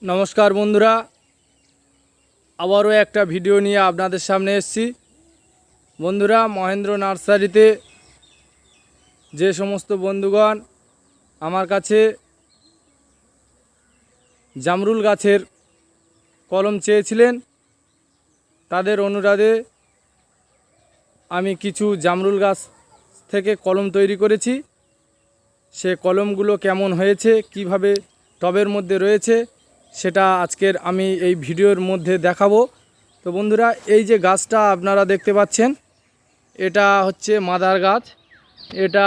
নমস্কার বন্ধুরা, আবারও একটা ভিডিও নিয়ে আপনাদের সামনে এসেছি। বন্ধুরা, মহেন্দ্র নার্সারিতে যে সমস্ত বন্ধুগণ আমার কাছে জামরুল গাছের কলম চেয়েছিলেন, তাদের অনুরোধে আমি কিছু জামরুল গাছ থেকে কলম তৈরি করেছি। সে কলমগুলো কেমন হয়েছে, কিভাবে টবের মধ্যে রয়েছে, সেটা আজকের আমি এই ভিডিওর মধ্যে দেখাবো। তো বন্ধুরা, এই যে গাছটা আপনারা দেখতে পাচ্ছেন, এটা হচ্ছে মাদার গাছ। এটা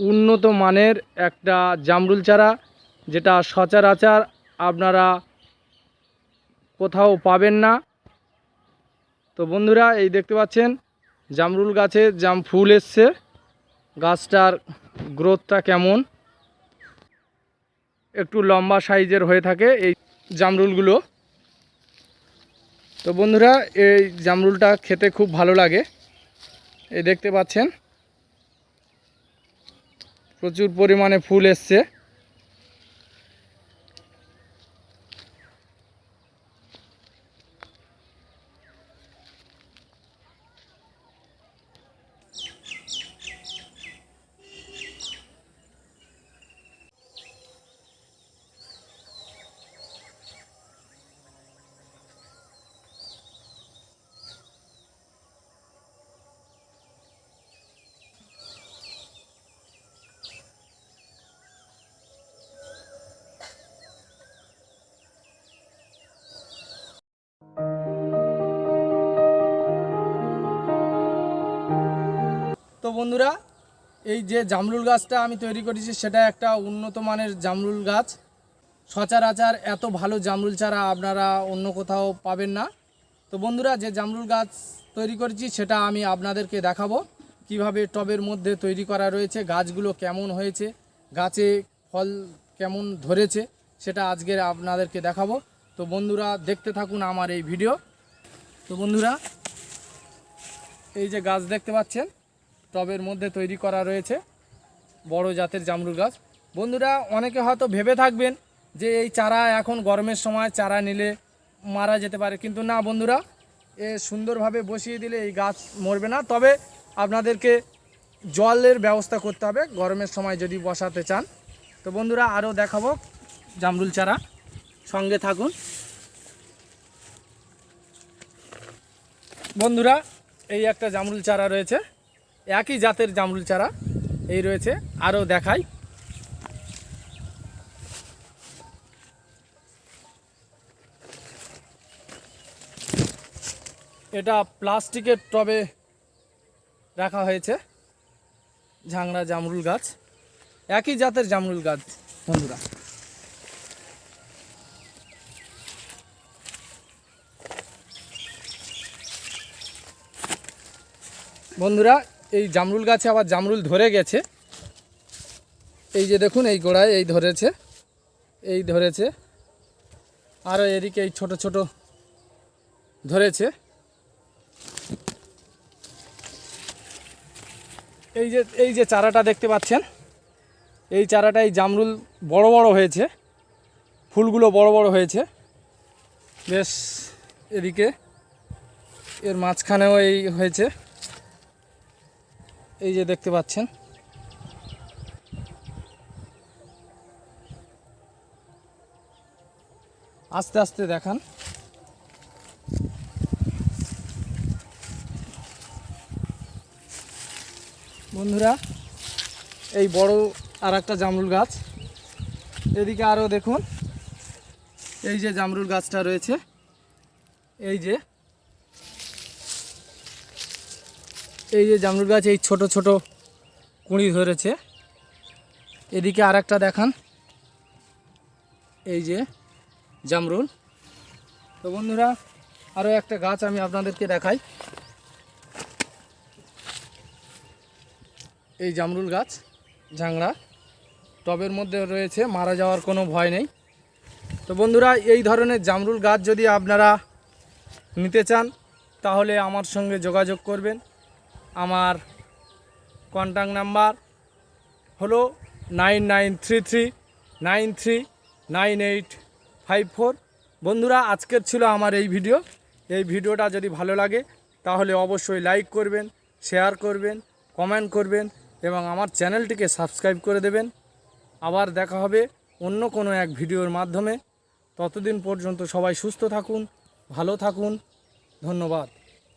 উন্নত মানের একটা জামরুল চারা, যেটা সচরাচর আপনারা কোথাও পাবেন না। তো বন্ধুরা, এই দেখতে পাচ্ছেন জামরুল গাছে জাম ফুল এসছে। গাছটার গ্রোথটা কেমন, একটু লম্বা সাইজের হয়ে থাকে এই জামরুলগুলো। তো বন্ধুরা, এই জামরুলটা খেতে খুব ভালো লাগে। এই দেখতে পাচ্ছেন প্রচুর পরিমাণে ফুল এসছে। তো বন্ধুরা, এই যে জামরুল গাছটা আমি তৈরি করেছি, সেটা একটা উন্নত মানের জামরুল গাছ। সচরাচর এত ভালো জামরুল চারা আপনারা অন্য কোথাও পাবেন না। তো বন্ধুরা, যে জামরুল গাছ তৈরি করেছি সেটা আমি আপনাদেরকে দেখাবো, কিভাবে টবের মধ্যে তৈরি করা রয়েছে, গাছগুলো কেমন হয়েছে, গাছে ফল কেমন ধরেছে, সেটা আজকে আপনাদেরকে দেখাবো। তো বন্ধুরা, দেখতে থাকুন আমার এই ভিডিও। তো বন্ধুরা, এই যে গাছ দেখতে পাচ্ছেন, টবের মধ্যে তৈরি করা রয়েছে বড় জাতের জামরুল গাছ। বন্ধুরা, অনেকে হয়তো ভেবে থাকবেন যে এই চারা এখন গরমের সময় চারা নিলে মারা যেতে পারে, কিন্তু না বন্ধুরা, এ সুন্দরভাবে বসিয়ে দিলে এই গাছ মরবে না। তবে আপনাদেরকে জলের ব্যবস্থা করতে হবে গরমের সময় যদি বসাতে চান। তো বন্ধুরা, আরও দেখাবো জামরুল চারা, সঙ্গে থাকুন। বন্ধুরা, এই একটা জামরুল চারা রয়েছে, একই জাতের জামরুল চারা এই রয়েছে। আরও দেখাই। এটা প্লাস্টিকের টবে রাখা হয়েছে ঝাংড়া জামরুল গাছ, একই জাতের জামরুল গাছ। বন্ধুরা, বন্ধুরা, এই জামরুল গাছে আবার জামরুল ধরে গেছে। এই যে দেখুন, এই গোড়ায় এই ধরেছে, এই ধরেছে, আরও এদিকে এই ছোট ছোট ধরেছে। এই যে চারাটা দেখতে পাচ্ছেন, এই চারাটাই জামরুল বড় বড় হয়েছে, ফুলগুলো বড় বড় হয়েছে বেশ। এদিকে এর মাঝখানেও এই হয়েছে, এই যে দেখতে পাচ্ছেন। আস্তে আস্তে দেখান। বন্ধুরা, এই বড় আর একটা জামরুল গাছ, এদিকে আরও দেখুন, এই যে জামরুল গাছটা রয়েছে, এই যে জামরুল গাছ, এই ছোট ছোট কুঁড়ি ধরেছে। এদিকে আর একটা দেখান, এই যে জামরুল। তো বন্ধুরা, আরও একটা গাছ আমি আপনাদেরকে দেখাই, এই জামরুল গাছ ঝাংড়া টবের মধ্যে রয়েছে, মারা যাওয়ার কোনো ভয় নেই। তো বন্ধুরা, এই ধরনের জামরুল গাছ যদি আপনারা নিতে চান, তাহলে আমার সঙ্গে যোগাযোগ করবেন। আমার কন্ট্যাক্ট নাম্বার হলো 9933939854। বন্ধুরা, আজকের ছিল আমার এই ভিডিও। এই ভিডিওটা যদি ভালো লাগে তাহলে অবশ্যই লাইক করবেন, শেয়ার করবেন, কমেন্ট করবেন এবং আমার চ্যানেলটিকে সাবস্ক্রাইব করে দেবেন। আবার দেখা হবে অন্য কোনো এক ভিডিওর মাধ্যমে। ততদিন পর্যন্ত সবাই সুস্থ থাকুন, ভালো থাকুন। ধন্যবাদ।